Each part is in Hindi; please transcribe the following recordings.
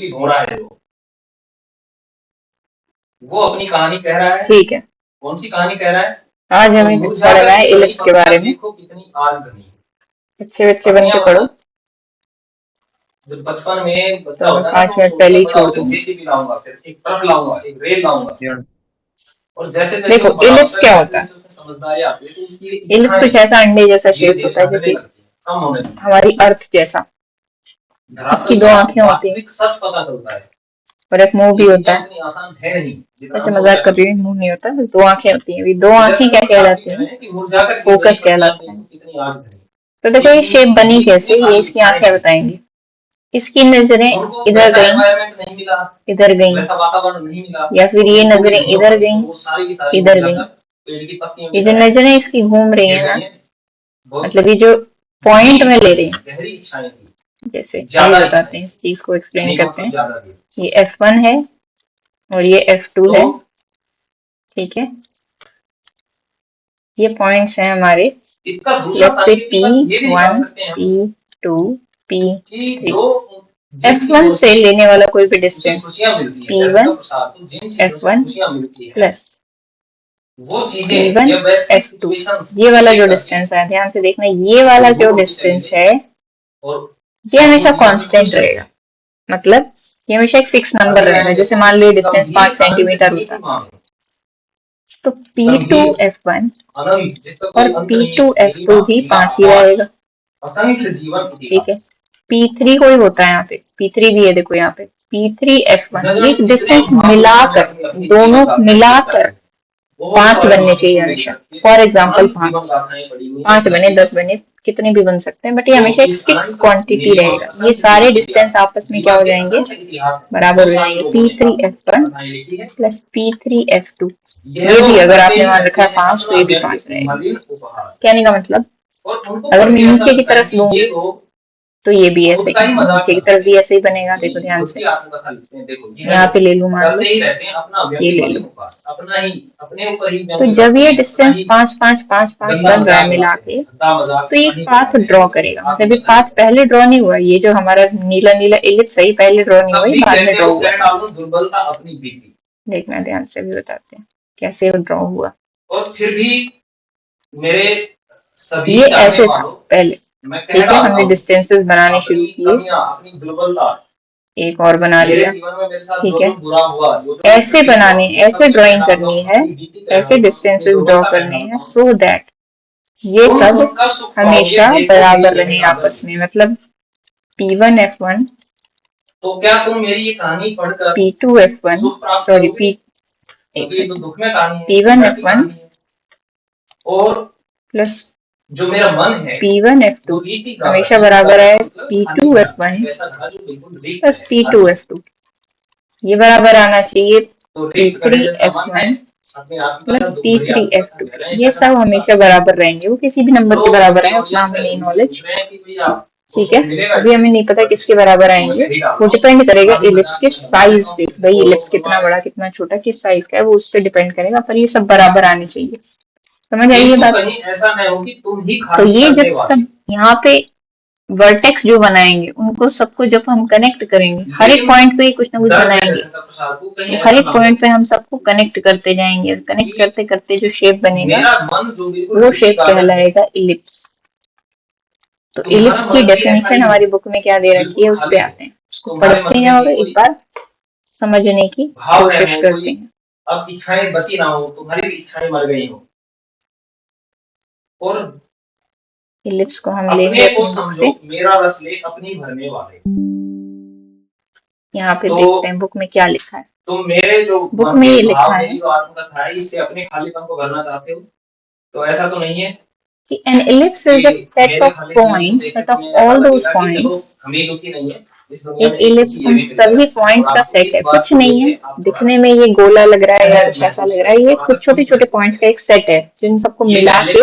की घोड़ा है वो अपनी कहानी कह रहा है। ठीक है, कौन सी कहानी कह रहा है? आज हमें पढ़ना है इलिप्स के बारे में। देखो कितनी आज बनी, अच्छे बच्चे बन के पढ़ो। जब बचपन में बच्चा तो मैं होता है 5 मिनट पहले ही छोड़ दूंगी। जेसीबी लाऊंगा, फिर एक ट्रक लाऊंगा, एक रेल लाऊंगा, और जैसे देखो इलिप्स क्या होता है? समझदारी आती है तो उसकी इलिप्स कुछ ऐसा अंडे जैसा शेप होता है, जैसे हमारी अर्थ जैसा। इसकी 2 आंखें होती हैं सच पता चलता है और एक मुंह भी होता है। आसान है नहीं, वैसे मजाक कर रही हूँ, मुंह नहीं होता, 2 आंखें होती हैं। 2 आंखें क्या कहलाती हैं? फोकस कहलाता है। तो देखो ये शेप बनी कैसे, ये इसकी आंखें बताएंगी। इसकी नजरें इधर गई, इधर गई, या फिर ये नजरें इधर गई, इधर गई। ये जो नजरें इसकी घूम रही है ना, मतलब ये जो पॉइंट में ले रही है, जैसे आगे बताते हैं, इस चीज को एक्सप्लेन करते हैं। ये F1 है और ये F2 है, ठीक है। ये पॉइंट्स हैं हमारे, जैसे P1, P2, P3। F1 से लेने वाला कोई भी distance P1 F1 plus P1 F2, ये वाला जो डिस्टेंस है, ध्यान से देखना, ये वाला जो डिस्टेंस है ये हमेशा कांस्टेंट रहेगा। मतलब ये हमेशा एक फिक्स नंबर रहेगा। जैसे मान लो डिस्टेंस 5 सेंटीमीटर होता है, तो P2 F1 और P2 F2 भी 5 ही रहेगा, ठीक है। P3 कोई होता है यहाँ पे, P3 भी है, देखो यहाँ पे P3 F1, ये डिस्टेंस मिलाकर, दोनों मिलाकर 5 बनने चाहिए हमेशा। फॉर एग्जाम्पल 5 बने, 10 बने, कितने भी बन सकते हैं, बट ये हमेशा एक फिक्स क्वांटिटी रहेगा। ये सारे डिस्टेंस आपस में क्या हो जाएंगे, बराबर हो जाएंगे। P3 F1 plus P3 F2, ये भी अगर आपने मान रखा है 5 तो ये भी 5 रहेगा। कहने का मतलब, अगर मैं नीचे की तरफ लूंगी तो ये भी ऐसे ही, नीचे की तरफ भी ऐसे ही बनेगा। देखो ध्यान से, यहाँ पे ले लूं, मान लो ये ले लो, तो जब ये डिस्टेंस 5 5 5 5 बन रहा है मिला के, तो ये पाथ ड्रॉ करेगा। मतलब ये पाथ पहले ड्रॉ नहीं हुआ, ये जो हमारा नीला नीला इलिप्स है पहले ड्रॉ नहीं हुआ, ये बाद में ड्रॉ हुआ। देखना ध्यान से, भी बताते हैं कैसे ड्रॉ हुआ। और फिर भी मेरे सभी ये ऐसे था पहले, ठीक है। हमने डिस्टेंसेस बनाने शुरू किए, एक और बना लिया, ठीक है। ऐसे बनाने, ऐसे ड्राइंग करनी है, ऐसे डिस्टेंसेस ड्रॉ करने हैं, सो दैट ये सब हमेशा बराबर रहे आपस में। मतलब P1 F1, तो क्या तुम मेरी ये कहानी पढ़कर P2 F1, sorry P1 F1 और प्लस जो मेरा मन है P1 F2 हमेशा बराबर है P2 F1 plus P2 F2, ये बराबर आना चाहिए P3 F1 plus P3 F2। ये सब हमेशा बराबर रहेंगे, वो किसी भी नंबर के बराबर है, उतना हमें नहीं नॉलेज, ठीक है। अभी हमें नहीं पता किसके बराबर आएंगे, वो डिपेंड करेगा इलिप्स के साइज पे। भाई इलिप्स कितना बड़ा कितना छोटा किस साइज का है, वो उस पर डिपेंड करेगा, पर ये सब बराबर आने चाहिए। समझ आई ये बात? तो ये जब सब यहाँ पे वर्टेक्स जो बनाएंगे, उनको सबको जब हम कनेक्ट करेंगे, हर एक पॉइंट पे कुछ ना कुछ बनाएंगे, तो हर एक पॉइंट पे हम सबको कनेक्ट करते जाएंगे, और कनेक्ट करते करते जो शेप बनेगा वो शेप कहलाएगा इलिप्स। तो इलिप्स की डेफिनेशन हमारी बुक में क्या दे रखी है, उस पे आते हैं, उसको पढ़ते हैं और एक बार समझने की कोशिश करते हैं। अब इच्छाएं बची ना हो, तुम्हारी भी इच्छाएं मर गई हो, और इलिप्स को हम लेंगे अपनी बुक से, मेरा रस ले अपनी भरने वाले। यहाँ पे देखते हैं बुक में क्या लिखा है। तुम मेरे जो बुक में ये लिखा है, जो आत्मकथा है, इससे अपने खालीपन को भरना चाहते हो, तो ऐसा तो नहीं है। An ellipse is a set of points, set of all those points. एक इलिप्स उन सभी पॉइंट्स का सेट है, कुछ नहीं है दिखने में ये गोला लग रहा है या कैसा लग रहा है, ये कुछ छोटे छोटे पॉइंट्स का एक सेट है, जिन सबको मिला के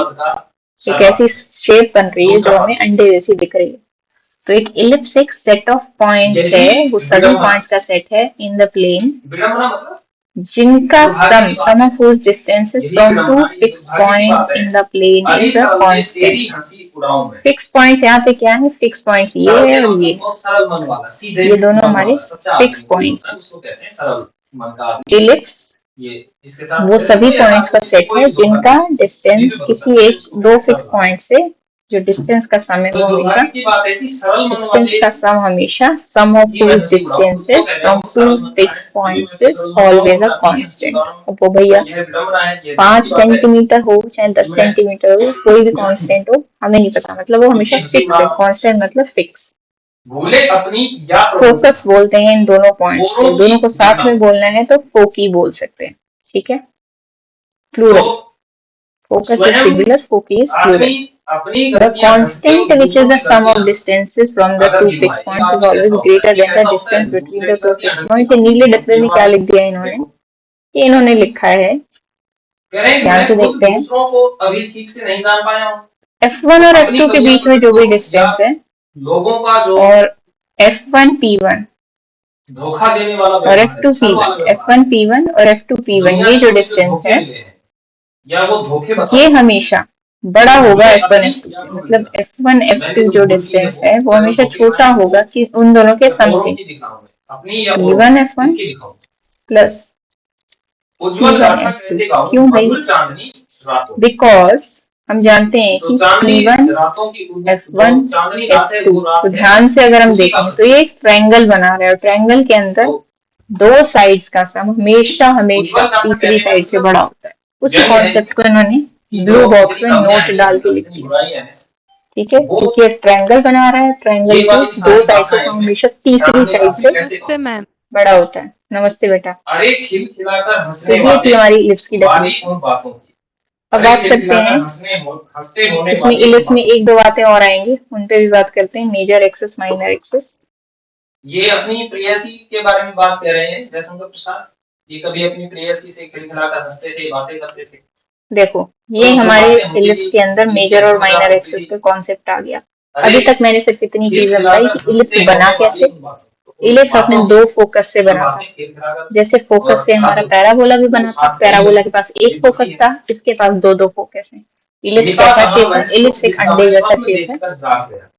एक ऐसी शेप बन रही है जो हमें अंडे जैसी दिख रही है। तो एक इलिप्स एक सेट ऑफ पॉइंट्स है, वो सभी पॉइंट्स का सेट है इन द प्लेन जिनका sum of whose distances from two fix points in the plane is a constant. Fix points यहाँ पे क्या है? फिक्स पॉइंट्स ये है और ये दोनों हमारे फिक्स पॉइंट्स हैं। इलिप्स वो सभी पॉइंट्स का सेट है जिनका डिस्टेंस किसी एक दो फिक्स पॉइंट से जो डिस्टेंस का सम है वो हमेशा डिस्टेंस का सम हमेशा sum of whose distances from two fix points is always a constant. अब वो भैया 5 सेंटीमीटर हो चाहे 10 सेंटीमीटर हो, कोई भी कांस्टेंट हो हमें नहीं पता, मतलब वो हमेशा फिक्स है। कांस्टेंट मतलब फिक्स। फोकस बोलते हैं इन दोनों पॉइंट्स को, दोनों को साथ में बोलना है तो फोकी बोल सकते हैं, ठीक है, plural. Focus is singular, foci is plural. The constant which is the sum of distances from the two fixed points is always greater than the distance between the two fixed points. ये नीले डब्बे में क्या लिख दिया इन्होंने? ये इन्होंने लिखा है, ध्यान से देखते हैं, F1 और F2 के बीच में जो भी डिस्टेंस है लोगों का जो और F1 P1 धोखा देने वाला और F2 P1, F1 P1 और F2 P1 ये जो डिस्टेंस है या वो धोखे ये हमेशा बड़ा होगा F1 F2 से, मतलब F1 F2 जो डिस्टेंस है वो हमेशा छोटा होगा कि उन दोनों के सम से। P1 F1 plus P1 F2, क्यों भाई? बिकॉज हम जानते हैं कि P1 F1 F2, तो ध्यान से अगर हम देखें तो ये एक ट्रायंगल बना रहा है और ट्रायंगल के अंदर दो साइड्स का सम हमेशा हमेशा तीसरी साइड से बड़ा होता है। उसी कॉन्सेप्ट को इन्होंने ब्लू बॉक्स में नोट डाल के लिख दिया, ठीक है, क्योंकि एक ट्रायंगल बना रहा है, ट्रायंगल के दो साइड से हमेशा तीसरी साइड से बड़ा होता है। नमस्ते बेटा। तो ये थी हमारी इलिप्स की डेफिनेशन। अब बात करते हैं, इसमें इलिप्स में एक दो बातें और आएंगी, उन पे भी बात करते हैं। Major axis, minor axis. ये अपनी प्रेयसी के बारे में बात कर रहे हैं जयशंकर प्रसाद। ये कभी अपनी प्रेयसी से खिलखिलाकर हंसते थे, बातें करते थे। देखो ये हमारे इलिप्स के अंदर मेजर और माइनर एक्सिस का कॉन्सेप्ट आ गया। अभी तक मैंने सिर्फ इतनी चीजें बताई कि इलिप्स बना कैसे। इलिप्स अपने दो फोकस से बना था, जैसे फोकस से हमारा पैराबोला भी बना था। पैराबोला के पास एक फोकस था, इसके पास दो दो फोकस है। इलिप्स कैसा शेप है? इलिप्स एक अंडे जैसा शेप है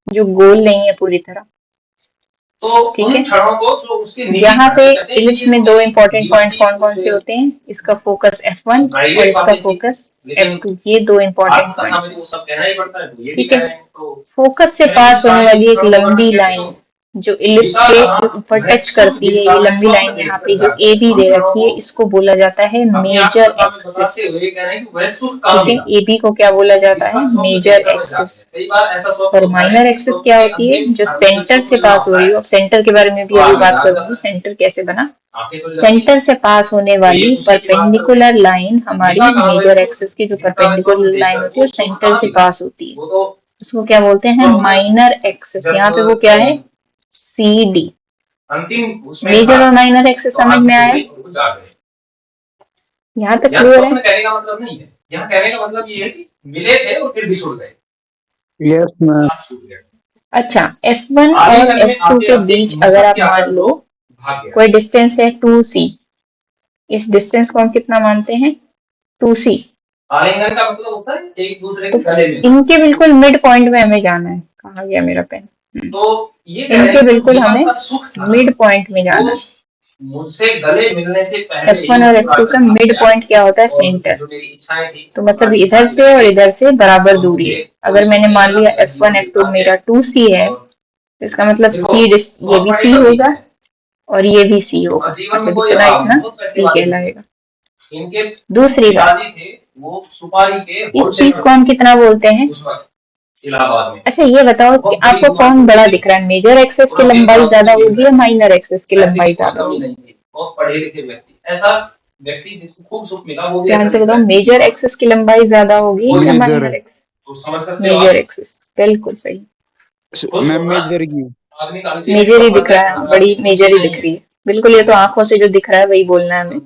जो गोल नहीं है पूरी तरह, ठीक है। यहाँ पे इलिप्स में दो इम्पोर्टेंट पॉइंट कौन कौन से होते हैं? इसका फोकस F1 और इसका फोकस F2, ये दो इम्पोर्टेंट पॉइंट, ठीक है। फोकस से पास होने वाली एक लंबी लाइन जो इलिप्स के ऊपर टच करती है, ये लंबी लाइन यहाँ पे जो AB दे रखी है, इसको बोला जाता है मेजर एक्सिस, ठीक है। AB को क्या बोला जाता है? Major axis. और माइनर एक्सिस क्या होती है? जो सेंटर से पास हो रही हो। सेंटर के बारे में भी अभी बात करूंगी, सेंटर कैसे बना। सेंटर से पास होने वाली परपेंडिकुलर लाइन हमारी मेजर एक्सिस की जो परपेंडिकुलर लाइन होती है सेंटर से पास होती है, उसको क्या बोलते हैं? Minor axis. यहाँ पे वो क्या है? CD। मेजर और माइनर एक्सिस समझ में आया? यहाँ तक क्लियर है? कहने का मतलब नहीं है, यहाँ कहने का मतलब ये है कि मिले थे और फिर भी छूट गए। Yes ma'am. अच्छा, F1 और F2 के बीच अगर आप मान लो कोई डिस्टेंस है 2C, इस डिस्टेंस को हम कितना मानते हैं? 2C। आलिंगन का मतलब होता है एक दूसरे के गले में। इनके बिल्कुल मिड पॉइंट में हमें जाना है। कहाँ गया मेरा पेन? तो ये इनके बिल्कुल हमें मिड पॉइंट में जाना है। मुझसे गले मिलने से पहले F1 और F2 का मिड पॉइंट क्या होता है? सेंटर। तो मतलब इधर से और इधर से बराबर दूरी है। अगर मैंने मान लिया F1 F2 मेरा 2C है, इसका मतलब C ये भी C होगा और ये भी C होगा, मतलब इतना इतना C कहलाएगा। दूसरी बात, इस चीज को हम कितना बोलते हैं? इलाहाबाद में। अच्छा ये बताओ कि आपको कौन बड़ा दिख रहा है? मेजर एक्सिस की लंबाई ज्यादा होगी या माइनर एक्सिस की लंबाई ज्यादा होगी? बहुत पढ़े लिखे व्यक्ति, ऐसा व्यक्ति जिसको खूब सुख मिला वो ध्यान से बताओ, मेजर एक्सिस की लंबाई ज्यादा होगी या माइनर एक्सिस? मेजर एक्सिस, बिल्कुल सही। मेजर ही दिख रहा है, बड़ी मेजर ही दिख रही है, बिल्कुल। ये तो आंखों से जो दिख रहा है वही बोलना है हमें।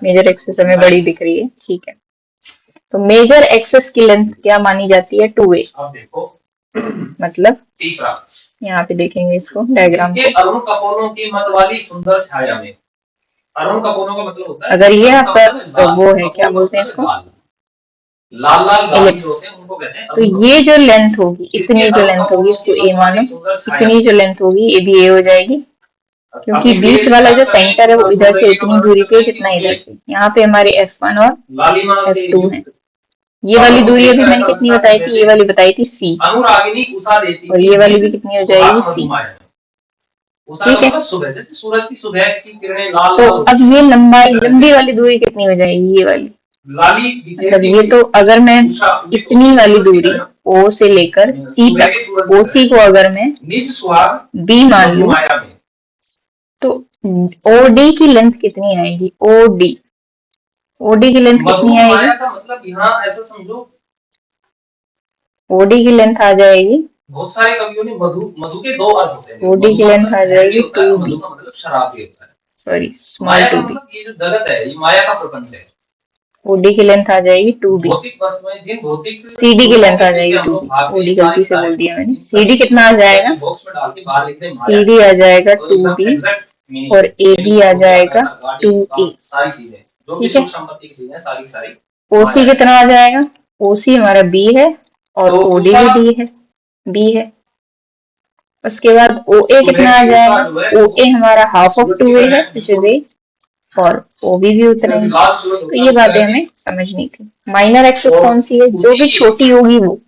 मेजर एक्सिस हमें बड़ी दिख रही है, ठीक है। तो मेजर एक्सिस की लेंथ क्या मानी जाती है? 2a। मतलब तीसरा, यहाँ पे देखेंगे इसको डायग्राम को। अरुण कपूरों की मत वाली सुंदर छाया में अरुण कपूरों का मतलब होता है, अगर ये अरुण का आपका मतलब है लाल, वो है, कपूर क्या का बोलते हैं मतलब इसको, है लाल, लाल लाल गाड़ी एलिप्स, जो होते हैं उनको कहते हैं तो अरुण ये कपूर। जो लेंथ होगी, जिसके इतनी जो अरुण लेंथ होगी, कपूरों इसको की ए मानो, मनमोहनी सुंदर छाया, इतनी जो लेंथ होगी ये भी ए हो जाएगी, क्योंकि अपनी बीच प्रेयसी वाला का जो अक्सर में सेंटर है वो इधर से सूर्य का इतनी वर्णन दूरी पे है करते हैं जितना कि इधर से, यहाँ पे हमारे F1 और लालिमा से F2 है। युक्त, ये वाली दूरी देखकर अभी मैंने ऐसा कितनी लगता है बताई थी, जैसे ये वाली बताई थी C, अनुरागिनी उषा देती और थी ये वाली निज भी कितनी हो सुहाग जाएगी C, मधुमाया में। उषा का ठीक है। मतलब सुबह, जैसे सूरज की सुबह की किरणें लाल तो लाल अब होती ये हैं, लंबाई, उसी तरह लंबी से वाली दूरी कितनी हो जाएगी, ये वाली, लाली मतलब बिखेरती ये हुई तो अगर मैं उषा उदित इतनी होती वाली सूरज की दूरी तरह, O से लेकर C सुबह के तक, सूरज की OC तरह को अगर मैं निज सुहाग B मान लूं, मधुमाया में। तो OD की लेंथ कितनी आएगी, OD की लेंथ कितनी आएगी, मधुमाया का मतलब यहाँ ऐसा समझो, OD की लेंथ आ जाएगी, बहुत सारे कवियों ने मधु, मधु के दो अर्थ होते हैं, OD मधु की का लेंथ मतलब आ शहद भी जाएगी होता है और 2B, मधु का मतलब शराब भी होता है। सॉरी स्मॉल माया का 2B, मतलब ये जो जगत है ये माया का प्रपंच है। OD की लेंथ आ जाएगी 2B, भौतिक वस्तुएं, जिन भौतिक CD की सुखों लेंथ के आ पीछे जाएगी हम लोग 2B, भागते हैं, OD सारी गलती से सारी बोल दिया मैंने, इन सभी CD कितना आ चीजों को जाएगा, बॉक्स में डाल के बाहर लिखते हैं माया, CD आ जाएगा तो एकदम 2B एग्जैक्ट मीनिंग और यानी AB आ हो गया जाएगा पैसा, गाड़ी, 2A, मकान, सारी चीजें जो भी ठीक है। सुख संपत्ति की चीजें सारी सारी OC माया है। कितना आ जाएगा, OC हमारा B है और तो OD उषा भी B है। उसके बाद OA सुबह कितना आ की उषा जो है जाएगा, वो OA हमारा हाफ ऑफ सूरज की 2A तरह है, है, विच इज बिल्कुल, A, और OB भी उतना ही क्योंकि है। लाल सूरज तो होता है ये उस बातें तरह हमें की। समझनी थी। माइनर एक्सिस और कौन सी है, जो भी उसी छोटी होगी वो।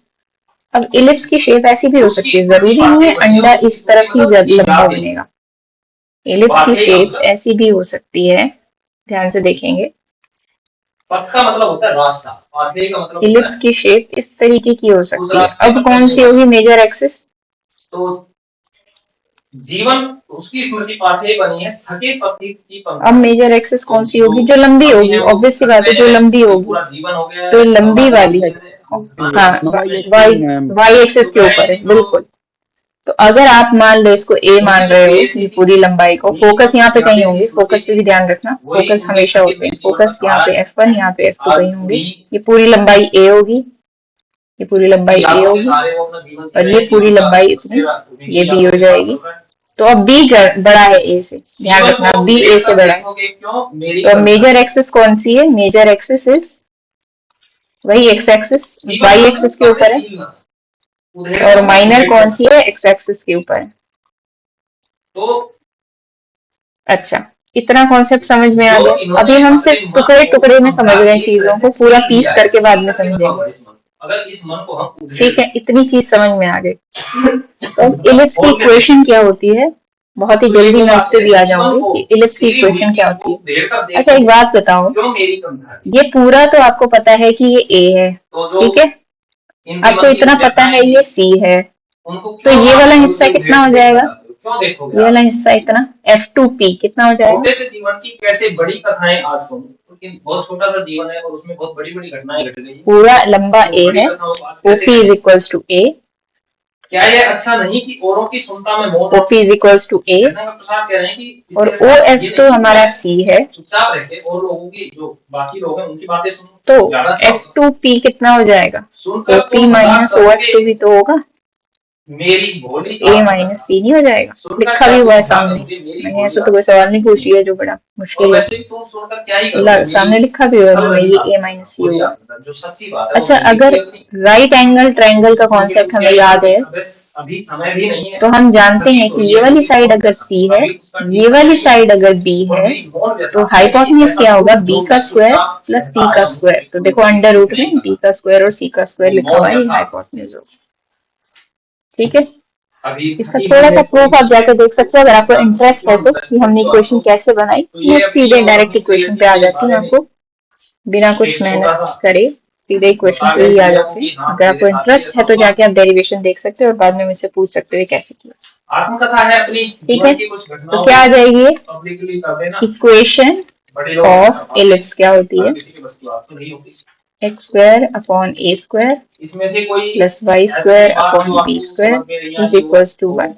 अब इलिप्स की शेप ऐसी भी हो सकती उसकी है, स्मृति जरूरी नहीं है बातें बनी है, अंडा उसकी इस स्मृति तरफ ही मतलब उसकी लंबा यादें, बनेगा। इलिप्स की बातें का शेप मतलब ऐसी भी हो सकती है, ध्यान से देखेंगे। पथ का मतलब होता है रास्ता, पाथवे का मतलब होता इलिप्स है की शेप इस तरीके की हो उस सकती है। रास्ते अब पर कौन चलने सी वाला। होगी मेजर एक्सिस, तो जीवन उसकी स्मृति पाथवे बनी है, थके पथिक की अब पंक्ति। मेजर एक्सिस कौन सी तो होगी, जो लंबी अभी होगी, है वो ऑब्वियस सी थक बात है, गए जो हैं, लंबी अभी होगी, पूरा जीवन हो गया तो है, लंबी बाबा वाली है, हाँ वाई एक्सिस के ऊपर है, बिल्कुल। तो अगर आप मान लो इसको ए मान रहे हो, ये पूरी लंबाई को, फोकस यहाँ पे कहीं होंगे, फोकस पे भी ध्यान रखना, फोकस हमेशा होते हैं, फोकस यहाँ पे F1, यहाँ पे F2 कहीं होंगे। ये पूरी लंबाई ए होगी, ये पूरी लंबाई ए होगी, और ये पूरी लंबाई इतनी ये बी हो जाएगी। तो अब बी बड़ा है ए से, ध्यान रखना बी ए से बड़ा है। तो अब मेजर एक्सिस कौन सी है, मेजर एक्सिस इज वही एक्स एक्सिस, वाई एक्सिस के ऊपर है, और माइनर कौन सी है, एक्स एक्सिस के ऊपर है। तो अच्छा, इतना कॉन्सेप्ट समझ में आ गया। अभी हम सिर्फ टुकड़े टुकड़े में समझ रहे हैं चीजों को, पूरा पीस करके बाद में समझेंगे। अगर इस मन को हम ठीक है, इतनी चीज समझ में आ गई। तो इलिप्स की इक्वेशन क्या होती है, बहुत ही जल्दी मैं उस पर भी आ जाऊंगी कि इलिप्स की इक्वेशन क्या होती है। अच्छा एक बात बताओ, ये पूरा तो आपको पता है कि ये ए है, ठीक है, आपको इतना पता है ये सी है, तो ये वाला हिस्सा कितना हो जाएगा, ये वाला हिस्सा इतना F2P कितना हो जाएगा। छोटे से जीवन की कैसे बड़ी कथाएं आज सुनो, क्योंकि बहुत छोटा सा जीवन है और उसमें बहुत बड़ी बड़ी घटनाएं घट गई। पूरा लंबा ए है, OP इज इक्वल्स टू ए। क्या यह अच्छा नहीं कि औरों की सुनता में मौत, OP इज इक्वल्स टू ए, और OF2 हमारा C है, चुपचाप रहते और लोगों की जो बाकी लोग हैं उनकी बातें सुनो। तो F2P कितना हो जाएगा, OP माइनस OF2 भी तो होगा, मेरी भोली A माइनस C नहीं हो जाएगा, लिखा भी हुआ है सामने, मैंने ऐसा तो कोई सवाल नहीं पूछ लिया जो बड़ा मुश्किल है, सामने लिखा भी हुआ है ये A माइनस C होगा। अच्छा, अगर राइट एंगल ट्रायंगल का कॉन्सेप्ट हमें याद है, तो हम जानते हैं कि ये वाली साइड अगर C है, ये वाली साइड अगर B है, तो हाइपोटेन्यूज क्या होगा, B का स्क्वायर प्लस C का स्क्वायर। तो देखो अंडर रूट में B का स्क्वायर और C का स्क्वायर लिखा हुआ है, हाइपोटेन्यूज होगा, ठीक है। इसका थोड़ा सा प्रूफ आप जाकर देख सकते हो अगर आपको इंटरेस्ट है तो, कि हमने इक्वेशन कैसे बनाई। मैं सीधे डायरेक्ट इक्वेशन पे आ जाती हूँ, आपको बिना कुछ मेहनत करे सीधे इक्वेशन पे ही आ जाते हैं। अगर आपको इंटरेस्ट है तो जाके आप डेरिवेशन देख सकते हो और बाद में मुझसे पूछ सकते हो कैसे किया, आत्मकथा है अपनी, ठीक है। तो क्या आ जाएगी, इक्वेशन ऑफ इलिप्स क्या होती है, x square upon a square plus y square upon b square is equals to 1।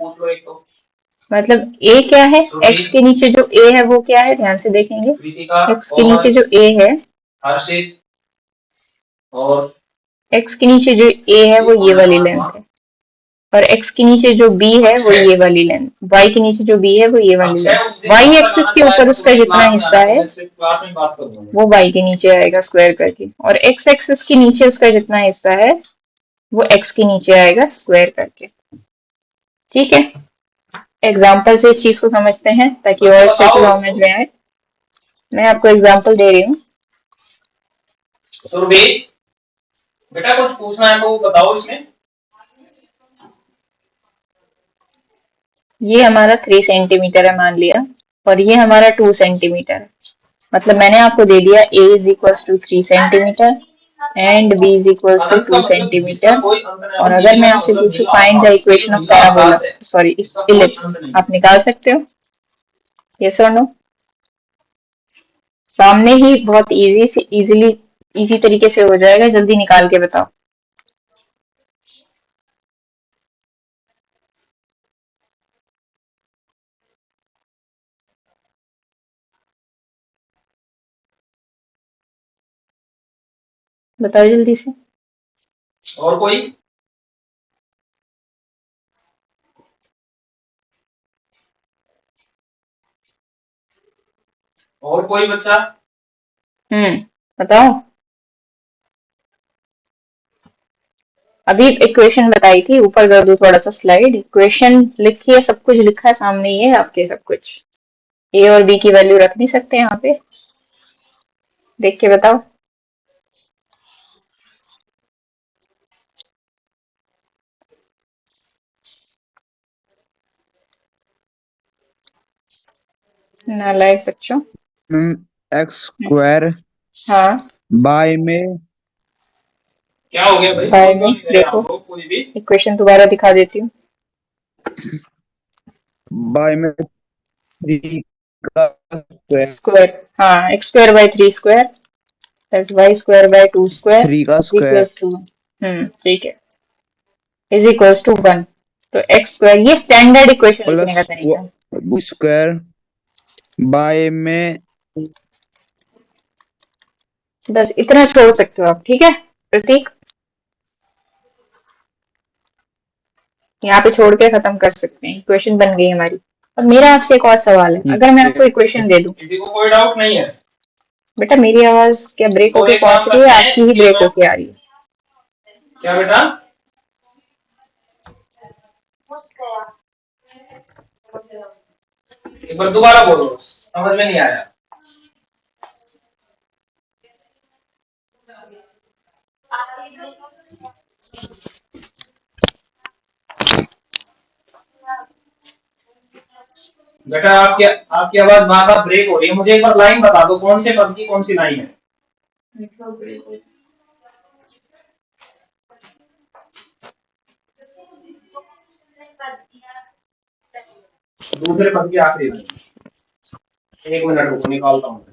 मतलब ए क्या है, एक्स के नीचे जो ए है वो क्या है, ध्यान से देखेंगे, एक्स के नीचे जो ए है, और एक्स के नीचे जो ए है वो ये वाली लेंथ है, और x के नीचे जो b है वो ये वाली लेंथ, y के नीचे जो b है वो ये वाली लेंथ, y एक्सिस के ऊपर उसका जितना हिस्सा है वो y के नीचे आएगा स्क्वायर करके, और x एक्सिस के नीचे उसका जितना हिस्सा है वो x के नीचे आएगा स्क्वायर करके। ठीक है, एग्जाम्पल से इस चीज को समझते हैं ताकि और अच्छे से समझ में आए। मैं आपको एग्जाम्पल दे रही हूँ। सुरभि बेटा कुछ पूछना है तो बताओ इसमें। ये हमारा 3 सेंटीमीटर है मान लिया, और ये हमारा 2 सेंटीमीटर है। मतलब मैंने आपको दे दिया a is equal to 3 centimetre and b is equal to 2 centimetre. और अगर मैं आपसे पूछूं find the equation of parabola, sorry ellipse, आप निकाल सकते हो? यस और नो? सामने ही बहुत इजी तरीके से हो जाएगा, जल्दी निकाल के बताओ। बताओ जल्दी से। और कोई? और कोई बच्चा? बताओ। अभी इक्वेशन बताई थी, ऊपर कर दो थोड़ा सा स्लाइड, इक्वेशन लिखिए, सब कुछ लिखा है सामने ही है आपके, सब कुछ। ए और बी की वैल्यू रख नहीं सकते यहाँ पे? देख के बताओ। नालायक बच्चों। एक्स स्क्वायर हाँ बाय में क्या हो गया भाई? बाय में देखो, कोई भी इक्वेशन दोबारा दिखा देती हूँ। बाय में 3 का स्क्वायर, हाँ x square by 3 square plus y square by 2 square 3 का इज स्क्वायर इक्वल्स टू, ठीक है, इज इक्वल्स टू 1। तो एक्स स्क्वायर, ये स्टैंडर्ड इक्वेशन लिखने का तरीका है। प्लस स्क्वायर बाय में, बस इतना छोड़ सकते हो आप, ठीक है प्रतीक? यहाँ पे छोड़ के खत्म कर सकते हैं, इक्वेशन बन गई हमारी। अब मेरा आपसे एक और सवाल है, अगर मैं आपको इक्वेशन दे दूं। किसी को कोई डाउट नहीं है? बेटा मेरी आवाज क्या ब्रेक होके पहुंच रही है, आपकी ही ब्रेक होके आ रही है? क्या बेटा? एक बार दोबारा बोलो, समझ में नहीं आया। बेटा आपकी आवाज बार बार ब्रेक हो रही है, मुझे एक बार लाइन बता दो, कौन से पद की कौन सी लाइन है? दूसरे पद की आखिरी लाइन। एक मिनट रुको, निकालता हूँ।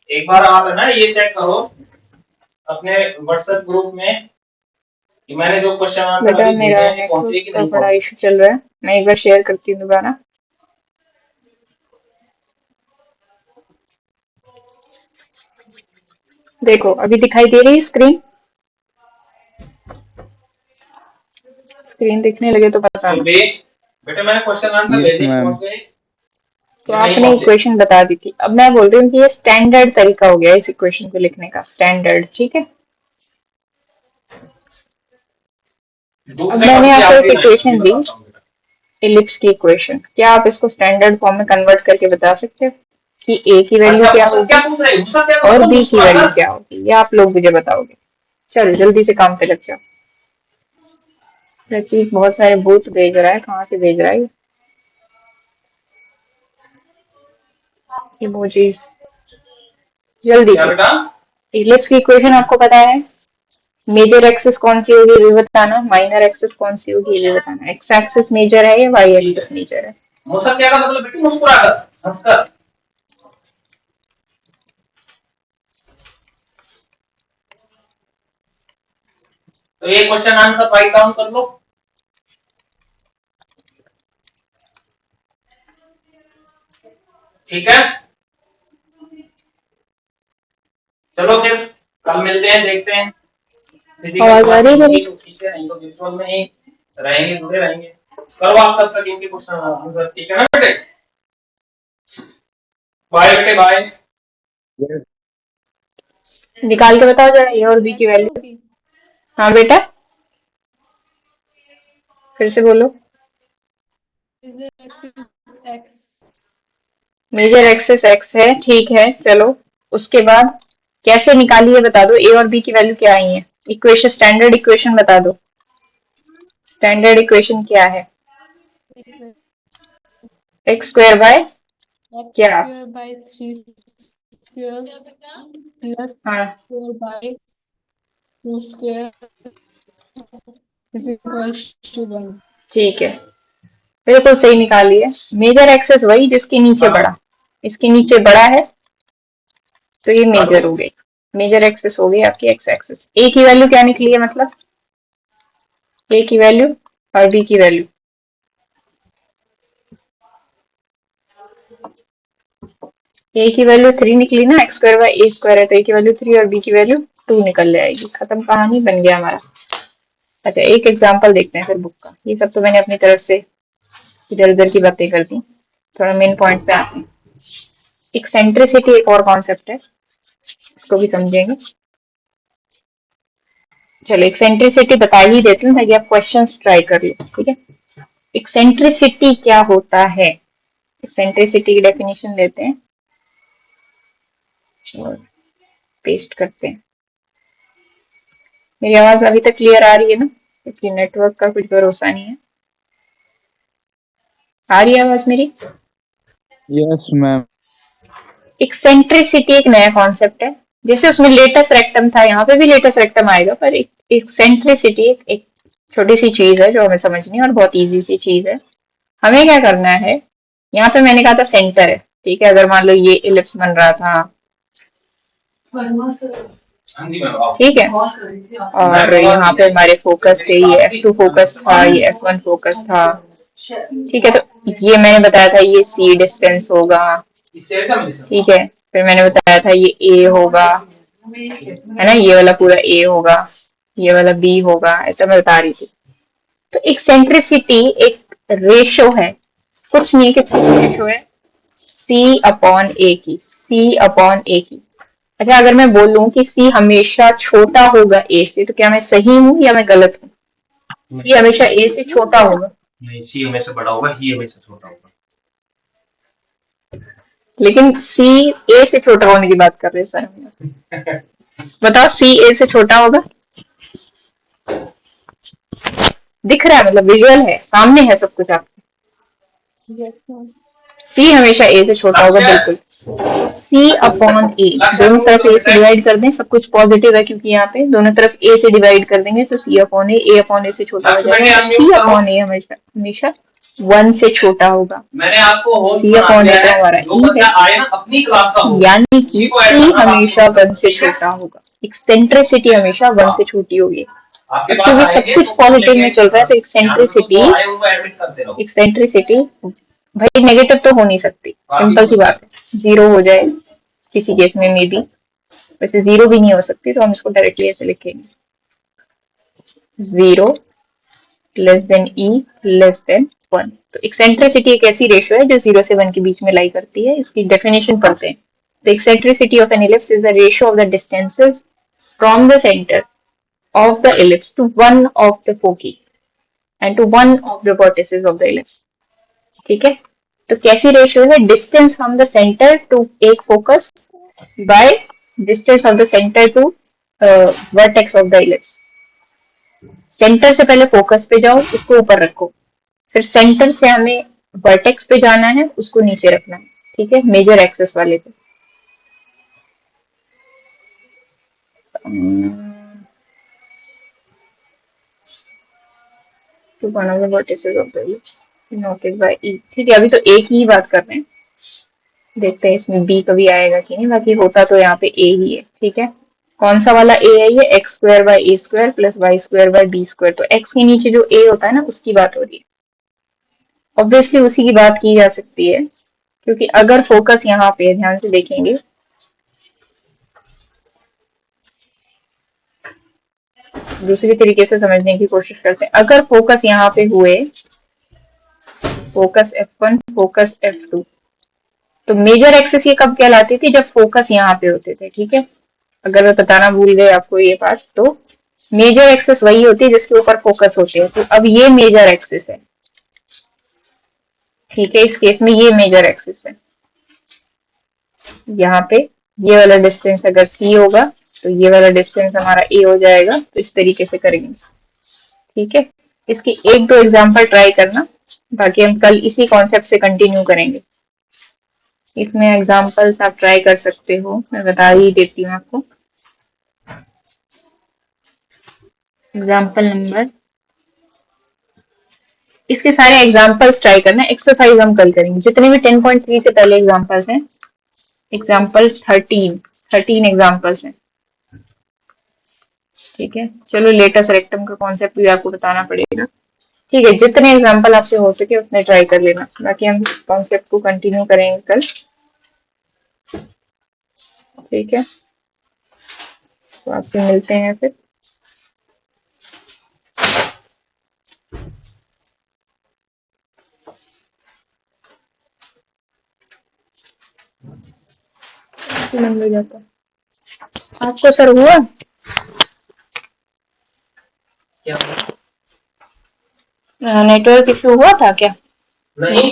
एक बार आप है ना ये चेक करो अपने व्हाट्सएप ग्रुप में कि मैंने जो क्वेश्चन आंसर बेटा अभी मेरा भेजे हैं पहुंचे कि नहीं बड़ा पहुंचे। इशू चल रहा है, मैं एक बार शेयर करती हूँ दोबारा। देखो अभी दिखाई दे रही है स्क्रीन? स्क्रीन दिखने लगे तो पता तो नहीं। बेटा मैंने क्वेश्चन आंसर भेजे, पहुंच गए? तो आपने इक्वेशन बता दी थी, अब मैं बोल रही हूँ कि ये स्टैंडर्ड तरीका हो गया इस इक्वेशन को लिखने का, स्टैंडर्ड, ठीक है? अब मैंने आपको एक इक्वेशन दी, इलिप्स की इक्वेशन, क्या आप इसको स्टैंडर्ड फॉर्म में कन्वर्ट करके बता सकते हो कि ए की वैल्यू क्या होगी और बी की वैल्यू क्या होगी? ये आप लोग मुझे बताओगे। चलो जल्दी से काम पे लग जाओ। प्रतीक बहुत सारे भूत भेज रहा है, कहाँ से भेज रहा है इमोजीज? जल्दी से। इलिप्स की इक्वेशन आपको पता है, मेजर एक्सिस कौन सी होगी ये बताना, माइनर एक्सिस कौन सी होगी ये बताना, एक्स एक्सिस मेजर है या वाई एक्सिस मेजर है? मुसक्किया का मतलब बेटी मुस्कुराकर, हंसकर। तो ये क्वेश्चन आंसर राइट डाउन कर लो। ठीक है, चलो फिर कल मिलते हैं, देखते हैं आवाज आ रही है मेरी? तो ठीक है, नहीं तो virtual में ही रहेंगे, जुड़े रहेंगे। करो आप तब तक इनके क्वेश्चन आंसर, ठीक है ना बेटे? बाय बेटे, बाय। निकाल के बताओ जरा ए और बी की वैल्यू। हाँ बेटा, फिर से बोलो। मेजर एक्सेस एक्स है, ठीक है, चलो उसके बाद कैसे निकाली है बता दो। ए और बी की वैल्यू क्या आई है? इक्वेशन, स्टैंडर्ड इक्वेशन बता दो। स्टैंडर्ड इक्वेशन क्या है? एक्स स्क्वायर बाय क्या? बाय 3 स्क्वायर प्लस हाँ 4 by 2 square is equals to 1। ठीक है, बिल्कुल सही निकाली है। मेजर एक्सेस वही जिसके नीचे बड़ा, इसके नीचे बड़ा है तो ये मेजर हो गई, मेजर एक्सेस हो गई आपकी एक्स एक्सेस। ए की वैल्यू क्या निकली है, मतलब ए की वैल्यू और बी की वैल्यू। ए की वैल्यू 3 निकली ना, x square by a square है तो ए की वैल्यू 3 और बी की वैल्यू 2 निकल जाएगी। खत्म कहानी, बन गया हमारा। अच्छा एक एग्जांपल देखते हैं फिर बुक का। ये सब तो मैंने अपनी तरफ से इधर उधर की बातें कर दी, थोड़ा मेन पॉइंट पे आते हैं। एक्सेंट्रिसिटी एक और कॉन्सेप्ट है, इसको भी समझेंगे। चलो एक्सेंट्रिसिटी बता ही देती हूँ ताकि आप क्वेश्चंस ट्राई कर लो, ठीक है। एक्सेंट्रिसिटी क्या होता है? एक्सेंट्रिसिटी की डेफिनेशन लेते हैं, पेस्ट करते हैं। मेरी आवाज अभी तक क्लियर आ रही है ना? क्योंकि नेटवर्क का कुछ भरोसा नहीं है। आ रही है आवाज मेरी? Yes ma'am. एक्सेंट्रिसिटी एक नया कॉन्सेप्ट है, जैसे उसमें लेटस रेक्टम था, यहाँ पे भी लेटस रेक्टम आएगा, पर एक्सेंट्रिसिटी एक छोटी सी चीज है जो हमें समझनी है और बहुत इजी सी चीज है। हमें क्या करना है, यहाँ पे मैंने कहा था सेंटर है, ठीक है। अगर मान लो ये इलिप्स बन रहा था, ठीक है, और यहाँ पे हमारे फोकस थे, ये F2 फोकस था, ये F1 फोकस था, ठीक है। तो ये मैंने बताया था ये C डिस्टेंस होगा, ठीक है। फिर मैंने बताया था ये A होगा, है ना, ये वाला पूरा A होगा, ये वाला B होगा, ऐसा मैं बता रही थी। तो एक्सेंट्रिसिटी एक रेशो है, कुछ नहीं, किस रेशो है? C अपॉन A की, C अपॉन A की। अच्छा अगर मैं बोलूं कि C हमेशा छोटा होगा A से, तो क्या मैं सही हूं या मैं गलत हूँ? C हमेशा A से छोटा होगा? नहीं, सी हमेशा बड़ा होगा, ही हमेशा छोटा होगा। लेकिन C A से छोटा होने की बात कर रहे हैं सर हम। बताओ C A से छोटा होगा? दिख रहा है, मतलब विजुअल है, सामने है सब कुछ आपके। C हमेशा A से छोटा होगा, बिल्कुल। C अपॉन A, दोनों तरफ A से डिवाइड कर दें, सब कुछ पॉजिटिव है क्योंकि यहाँ पे दोनों तरफ A से डिवाइड कर देंगे तो C अपॉन A से छोटा हो जाएगा। C अपॉन A हमेशा हमेशा 1 से छोटा होगा। मैंने आपको C अपॉन A तो हमारा E है, यानी कि E हमेशा 1 से छोटा होगा। एक्सेंट्रिसिटी हमेशा 1 से छोटी होगी, क्योंकि सब कुछ पॉजिटिव में चल रहा है तो एक्सेंट्रिसिटी भाई नेगेटिव तो हो नहीं सकती, सिंपल सी बात है, 0 हो जाए किसी केस में मे बी, वैसे 0 भी नहीं हो सकती, तो हम इसको डायरेक्टली ऐसे लिखेंगे 0 less than E less than 1। तो एक्सेंट्रिसिटी एक ऐसी रेशियो है जो 0 से 1 के बीच में लाई करती है। इसकी डेफिनेशन पढ़ते हैं। The eccentricity of an ellipse is the ratio of the distances from the center of the ellipse to one of the foci and to one of the vertices of the ellipse, ठीक है। तो कैसी रेशियो है? Distance from the centre to एक focus by distance of the centre to vertex of the ellipse. Centre से पहले फोकस पे जाओ, उसको ऊपर रखो, फिर सेंटर से हमें वर्टेक्स पे जाना है, उसको नीचे रखना है, ठीक है, मेजर एक्सेस वाले पे। To one of the vertices of the ellipse denoted by E, ठीक है। अभी तो ए की ही बात कर रहे हैं, देखते हैं इसमें बी कभी आएगा कि नहीं, बाकी होता तो यहाँ पे ए ही है, ठीक है। कौन सा वाला ए है? ये x square by a square plus y square by b square. तो एक्स के नीचे जो ए होता है ना, उसकी बात हो रही है। ऑब्वियसली उसी की बात की जा सकती है, क्योंकि अगर फोकस यहाँ पे ध्यान से देखेंगे दूसरी तरीके से समझने की कोशिश करते हैं। अगर फोकस यहाँ पे हुए, फोकस F1, फोकस F2, तो मेजर एक्सिस ये कब कहलाती थी? जब फोकस यहाँ पे होते थे, ठीक है। अगर मैं बताना भूल गए आपको ये बात, तो मेजर एक्सिस वही होती है जिसके ऊपर फोकस होते हैं। तो अब ये मेजर एक्सिस है, ठीक है। इस केस में ये मेजर एक्सिस है। यहाँ पे ये वाला डिस्टेंस अगर C होगा तो ये वाला डिस्टेंस हमारा A हो जाएगा। तो इस तरीके से करेंगे, ठीक है। इसके एक दो एग्जांपल ट्राई करना, बाकी हम कल इसी कॉन्सेप्ट से कंटिन्यू करेंगे। इसमें एग्जांपल्स आप ट्राई कर सकते हो, मैं बता ही देती हूँ आपको। एग्जांपल नंबर, इसके सारे एग्जांपल्स ट्राई करना। एक्सरसाइज हम कल करेंगे, जितने भी 10.3 से पहले एग्जांपल्स हैं। एग्जांपल 13 एग्जांपल्स हैं, ठीक है। चलो लेटेस्ट रेक्टम का कॉन्सेप्ट भी आपको बताना पड़ेगा, ठीक है। जितने एग्जांपल आपसे हो सके उतने ट्राई कर लेना, बाकी हम कॉन्सेप्ट को कंटिन्यू करेंगे कल, ठीक है। तो आपसे मिलते हैं फिर। नंबर जाता है आपको सर हुआ क्या? नेटवर्क इशू हुआ था क्या? नहीं,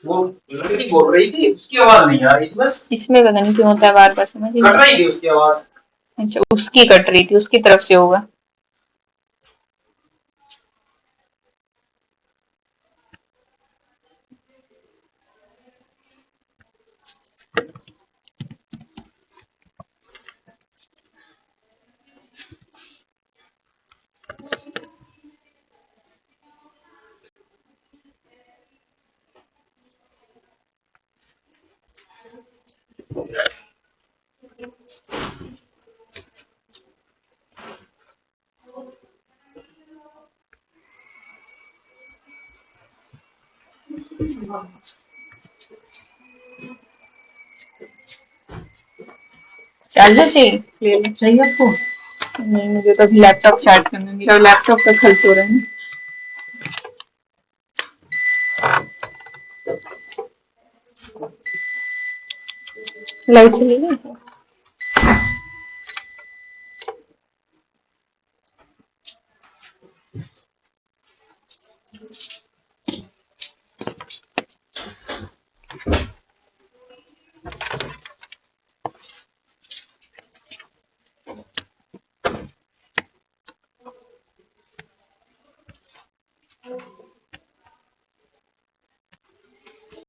वो लड़की बोल रही थी, उसकी आवाज नहीं आ रही थी बस। इसमें पता नहीं क्यों होता है, बार बार समझ नहीं कट आता। रही थी उसकी आवाज। अच्छा, उसकी कट रही थी, उसकी तरफ से होगा। चार्जर चाहिए आपको? नहीं, मुझे तो अभी लैपटॉप चार्ज करना है, मेरा लैपटॉप का खर्च हो रहा है ना। लाइट चली गई।